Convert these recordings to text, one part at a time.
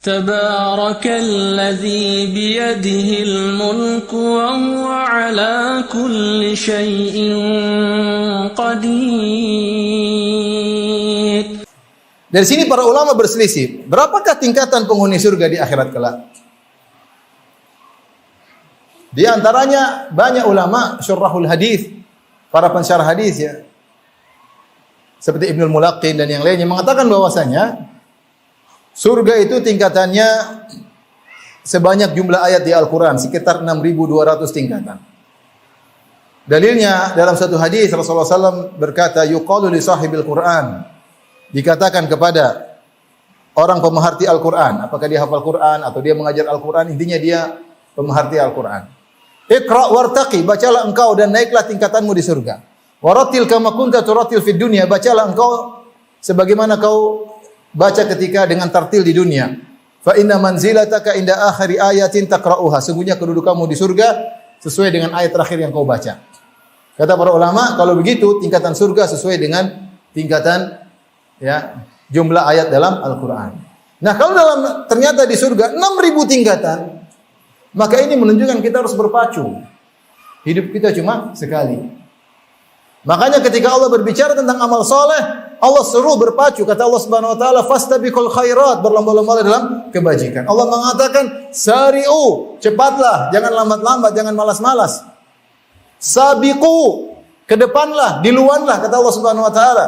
تبارك الذي بيده الملك وهو على كل شيء قدير. Dari sini para ulama berselisih, berapakah tingkatan penghuni surga di akhirat kelak? Di antaranya banyak ulama syurahul hadis, para pensyarah hadis ya. Seperti Ibnul Mulaqqin dan yang lainnya mengatakan bahwasanya surga itu tingkatannya sebanyak jumlah ayat di Al-Qur'an, sekitar 6.200 tingkatan. Dalilnya dalam satu hadis Rasulullah SAW berkata, yuqalu li sahibil Qur'an, dikatakan kepada orang pemerhati Al-Qur'an, apakah dia hafal Qur'an atau dia mengajar Al-Qur'an, intinya dia pemerhati Al-Qur'an. Iqra wartaqi, bacalah engkau dan naiklah tingkatanmu di surga. Waratil kama kunta turatil fid dunya, bacalah engkau sebagaimana kau baca ketika dengan tartil di dunia. Fa inna manzilataka inda akhiri ayatin taqra'uha, sungguhnya kedudukanmu di surga sesuai dengan ayat terakhir yang kau baca. Kata para ulama, kalau begitu tingkatan surga sesuai dengan tingkatan ya jumlah ayat dalam Al-Qur'an. Nah, kalau ternyata di surga 6.000 tingkatan, maka ini menunjukkan kita harus berpacu. Hidup kita cuma sekali. Makanya ketika Allah berbicara tentang amal soleh, Allah seru berpacu. Kata Allah Subhanahu wa taala, "Fastabiqul khairat", berlomba-lomba dalam kebajikan. Allah mengatakan, "Sari'u", cepatlah, jangan lambat-lambat, jangan malas-malas. "Sabiqu", kedepanlah, diluanlah, kata Allah Subhanahu wa taala.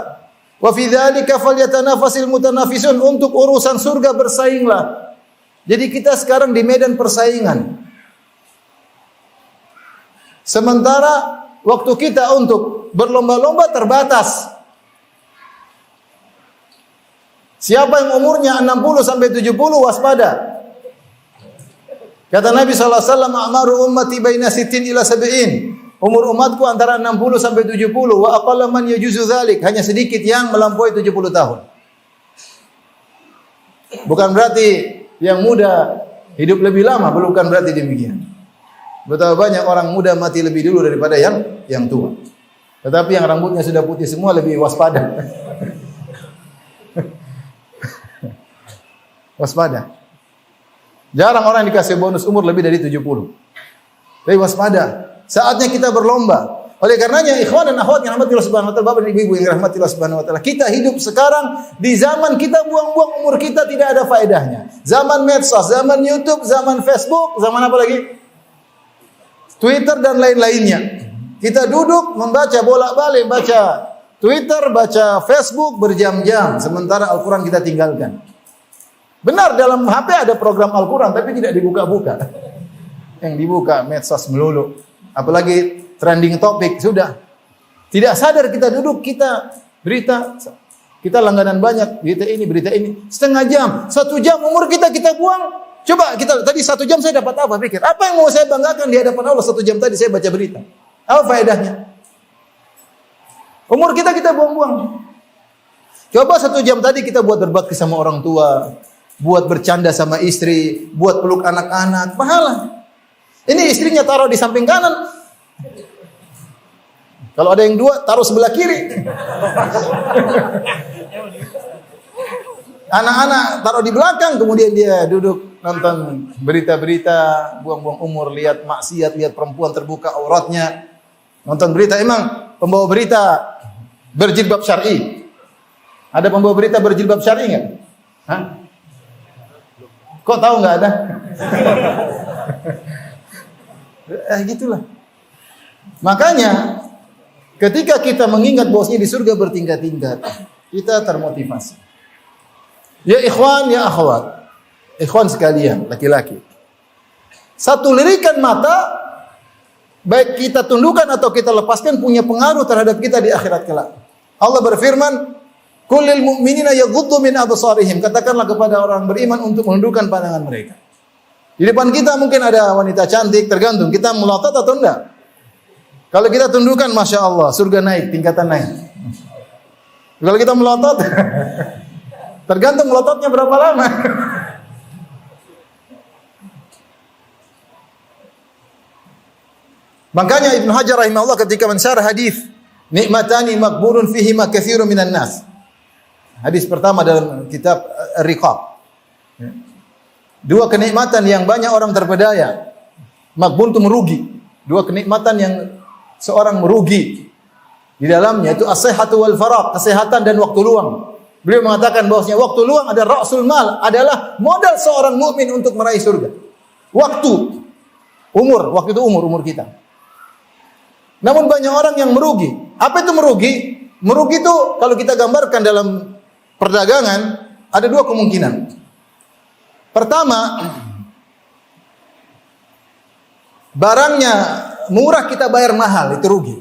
"Wa fi dzalika falyatanafasil mutanafisun", untuk urusan surga bersainglah. Jadi kita sekarang di medan persaingan. Sementara waktu kita untuk berlomba-lomba terbatas. Siapa yang umurnya 60 sampai 70 waspada. Kata Nabi sallallahu alaihi wasallam, "A'maru ummati baina 60 ila 70." Umur umatku antara 60 sampai 70, wa aqalla man yajuzu dzalik, hanya sedikit yang melampaui 70 tahun. Bukan berarti yang muda hidup lebih lama, bukan berarti demikian. Betapa banyak orang muda mati lebih dulu daripada yang tua. Tetapi yang rambutnya sudah putih semua lebih waspada. Waspada. Jarang orang dikasih bonus umur lebih dari 70. Tapi waspada. Saatnya kita berlomba. Oleh karenanya ikhwan dan akhwat yang rahmati Allah Subhanahu wa taala, Bapak dan Ibu yang rahmati Allah Subhanahu wa taala, kita hidup sekarang di zaman kita buang-buang umur kita tidak ada faedahnya. Zaman medsos, zaman YouTube, zaman Facebook, zaman apa lagi? Twitter dan lain-lainnya. Kita duduk membaca bolak-balik, baca Twitter, baca Facebook berjam-jam, sementara Al-Quran kita tinggalkan. Benar, dalam HP ada program Al-Quran, tapi tidak dibuka-buka. Yang dibuka medsos melulu. Apalagi trending topik, sudah. Tidak sadar kita duduk, kita berita, kita langganan banyak, berita ini. Setengah jam, 1 jam umur kita buang. Coba kita, tadi 1 jam saya dapat apa? Pikir, apa yang mau saya banggakan di hadapan Allah 1 jam tadi saya baca berita? Apa faedahnya? Umur kita buang-buang. Coba 1 jam tadi kita buat berbakti sama orang tua, buat bercanda sama istri, buat peluk anak-anak, pahala. Ini istrinya taruh di samping kanan. Kalau ada yang 2, taruh sebelah kiri. Anak-anak taruh di belakang, kemudian dia duduk nonton berita-berita, buang-buang umur, lihat maksiat, lihat perempuan terbuka auratnya. Nonton berita, emang pembawa berita berjilbab syar'i? Ada pembawa berita berjilbab syar'i enggak? Hah? Kok tahu enggak ada? Gitulah. Makanya ketika kita mengingat bahwasanya di surga bertingkat-tingkat, kita termotivasi. Ya ikhwan, ya akhwat. Ikhwan sekalian, laki-laki. Satu lirikan mata, baik kita tundukkan atau kita lepaskan, punya pengaruh terhadap kita di akhirat kelak. Allah berfirman, "Qul lil mu'minina yaghuddu min absarihim." Katakanlah kepada orang beriman untuk menundukkan pandangan mereka. Di depan kita mungkin ada wanita cantik, tergantung kita melotot atau enggak. Kalau kita tundukkan, Masya Allah, surga naik, tingkatan naik. Kalau kita melotot, tergantung melototnya berapa lama. Makanya Ibnu Hajar rahimahullah ketika mensyarah hadis, nikmatani makburun fihima katsirun minan nas. Hadis pertama dalam kitab Ar-Riqaq. Dua kenikmatan yang banyak orang terpedaya. Magbun itu merugi. Dua kenikmatan yang seorang merugi di dalamnya itu as-sihhatu wal faragh, kesehatan dan waktu luang. Beliau mengatakan bahwasanya waktu luang adalah ra'sul mal, adalah modal seorang mukmin untuk meraih surga. Waktu, waktu itu umur kita. Namun banyak orang yang merugi. Apa itu merugi? Merugi itu kalau kita gambarkan dalam perdagangan ada dua kemungkinan. Pertama, barangnya murah kita bayar mahal, itu rugi.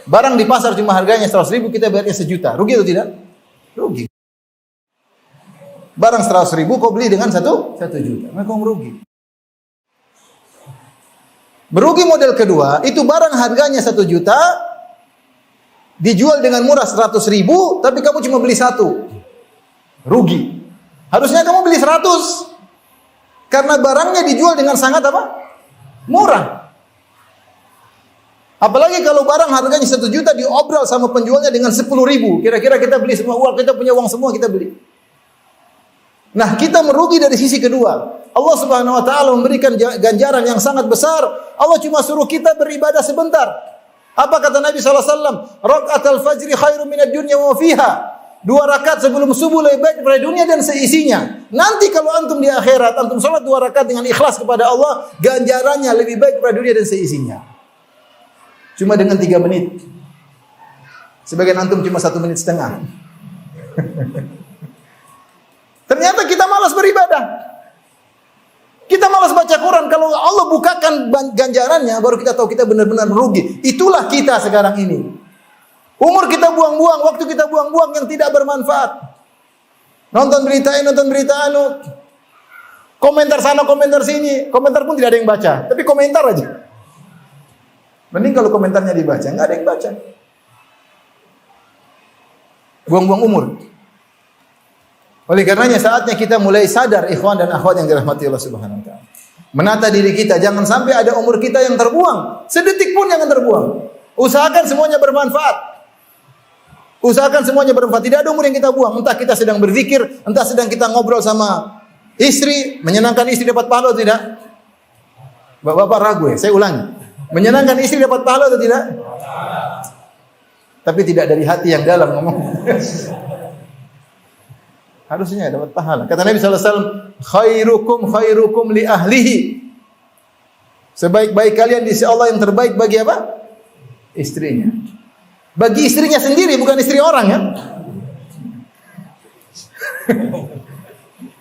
Barang di pasar cuma harganya 100.000, kita bayarnya 1 juta. Rugi atau tidak? Rugi. Barang 100.000 kau beli dengan 1 juta, maka merugi. Merugi model kedua, itu barang harganya 1 juta, dijual dengan murah 100.000, tapi kamu cuma beli 1. Rugi. Harusnya kamu beli 100. Karena barangnya dijual dengan sangat apa? Murah. Apalagi kalau barang harganya 1 juta diobrol sama penjualnya dengan 10.000. Kira-kira kita beli semua uang, kita punya uang semua, kita beli. Nah, kita merugi dari sisi kedua. Allah Subhanahu wa taala memberikan ganjaran yang sangat besar. Allah cuma suruh kita beribadah sebentar. Apa kata Nabi sallallahu alaihi wasallam? Raka'atul fajri khairum minad dunya wa fiha. 2 rakaat sebelum subuh lebih baik daripada dunia dan seisinya. Nanti kalau antum di akhirat, antum salat 2 rakaat dengan ikhlas kepada Allah, ganjarannya lebih baik daripada dunia dan seisinya. Cuma dengan 3 menit. Sebagian antum cuma 1 menit setengah. Ternyata kita malas beribadah. Kita malas baca Quran. Kalau Allah bukakan ganjarannya, baru kita tahu kita benar-benar merugi. Itulah kita sekarang ini. Umur kita buang-buang, waktu kita buang-buang yang tidak bermanfaat. Nonton berita ini, nonton berita anu. Komentar sana, komentar sini. Komentar pun tidak ada yang baca. Tapi komentar aja. Mending kalau komentarnya dibaca, nggak ada yang baca. Buang-buang umur. Oleh karenanya saatnya kita mulai sadar, ikhwan dan akhwat yang dirahmati Allah Subhanahu wa taala. Menata diri kita, jangan sampai ada umur kita yang terbuang. Sedetik pun jangan terbuang. Usahakan semuanya bermanfaat. Usahakan semuanya bermanfaat. Tidak ada umur yang kita buang. Entah kita sedang berzikir, entah sedang kita ngobrol sama istri, menyenangkan istri dapat pahala atau tidak? Bapak-bapak ragu ya, saya ulangi. Menyenangkan istri dapat pahala atau tidak? Tapi tidak dari hati yang dalam ngomong. Harusnya dapat pahala. Kata Nabi sallallahu alaihi wasallam, khairukum li ahlihi. Sebaik-baik kalian di sisi Allah yang terbaik bagi apa? Istrinya. Bagi istrinya sendiri, bukan istri orang ya.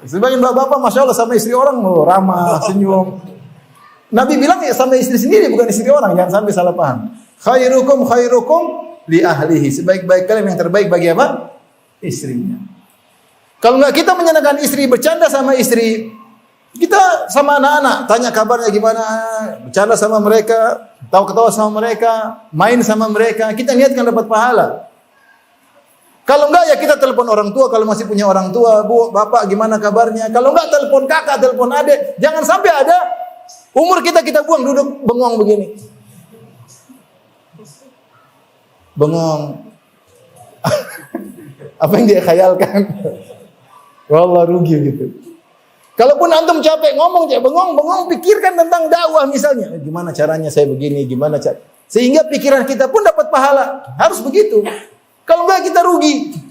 Sebagian bapak-bapak Masya Allah sama istri orang ramah, senyum. Nabi bilang ya sama istri sendiri, bukan istri orang. Jangan sampai salah paham. Khairukum li ahlihi. Sebaik-baik kalian yang terbaik bagi apa? Istrinya. Kalau enggak kita menyenangkan istri, bercanda sama istri, kita sama anak-anak, tanya kabarnya gimana, bercanda sama mereka, tawa-ketawa sama mereka, main sama mereka, kita niatkan dapat pahala. Kalau enggak ya kita telepon orang tua, kalau masih punya orang tua, Bu, Bapak gimana kabarnya? Kalau enggak telepon kakak, telepon adik. Jangan sampai ada umur kita buang duduk bengong begini. Bengong. Apa yang dia khayalkan? Wallah rugi gitu. Kalaupun antum capek ngomong, bengong, pikirkan tentang dakwah misalnya. Gimana caranya saya begini, gimana cara. Sehingga pikiran kita pun dapat pahala. Harus begitu. Kalau enggak kita rugi.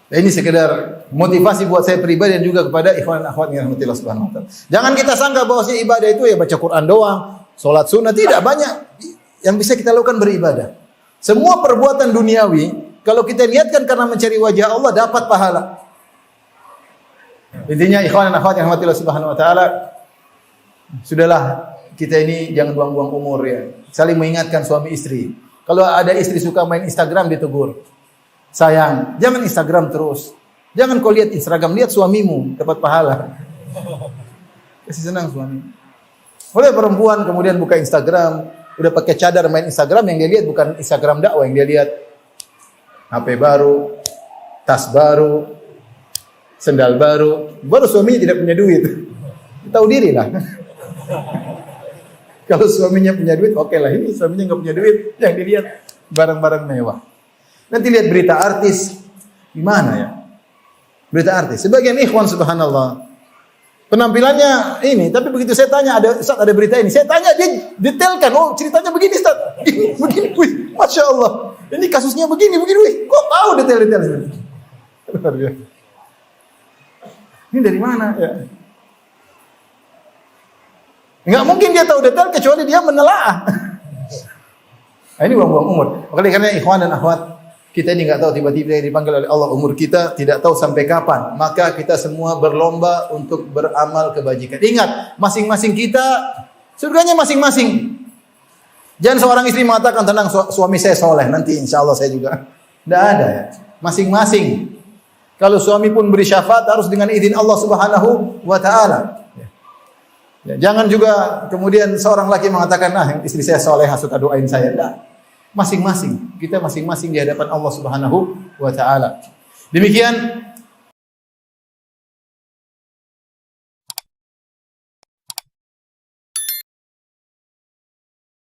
Nah, ini sekedar motivasi buat saya pribadi dan juga kepada ikhwan dan akhwat yang rahmatillah subhanahu wa ta'ala. Jangan kita sangka bahwa ibadah itu ya baca Quran doang, sholat sunnah. Tidak, banyak yang bisa kita lakukan beribadah. Semua perbuatan duniawi, kalau kita niatkan karena mencari wajah Allah, dapat pahala. Intinya ikhwan dan akhwat yang rahmatillah subhanahu wa ta'ala, sudahlah kita ini jangan buang-buang umur ya. Saling mengingatkan suami istri. Kalau ada istri suka main Instagram, ditegur. Sayang, jangan Instagram terus. Jangan kau lihat Instagram, lihat suamimu, dapat pahala. Kasih senang suami. Oleh perempuan kemudian buka Instagram, udah pakai cadar main Instagram, yang dia lihat bukan Instagram dakwah, yang dia lihat HP baru, tas baru, sendal baru. Baru suaminya tidak punya duit. Tahu diri lah. Kalau suaminya punya duit, oke lah. Ini suaminya nggak punya duit, yang dilihat barang-barang mewah. Nanti lihat berita artis, Gimana ya? Berita artis. Sebagian ikhwan subhanallah penampilannya ini, tapi begitu saya tanya, Ustaz ada berita ini, saya tanya dia detailkan, oh ceritanya begini Ustaz, begini, wih, Masya Allah, ini kasusnya begini, wih, kok tahu detail-detail ini? Ini dari mana? Ya. Enggak mungkin dia tahu detail kecuali dia menelaah. Nah, ini buang-buang umur. Makanya karena ikhwan dan akhwat, kita ini enggak tahu tiba-tiba dipanggil oleh Allah, umur kita tidak tahu sampai kapan. Maka kita semua berlomba untuk beramal kebajikan. Ingat, masing-masing kita surganya masing-masing. Jangan seorang istri mengatakan, tenang suami saya soleh, nanti insya Allah saya juga. Tidak ada ya. Masing-masing. Kalau suami pun beri syafaat harus dengan izin Allah Subhanahu wa taala. Ya, jangan juga kemudian seorang laki mengatakan, istri saya soleh, suka doain saya. Tidak. Masing-masing. Kita masing-masing di hadapan Allah Subhanahu wa taala. Demikian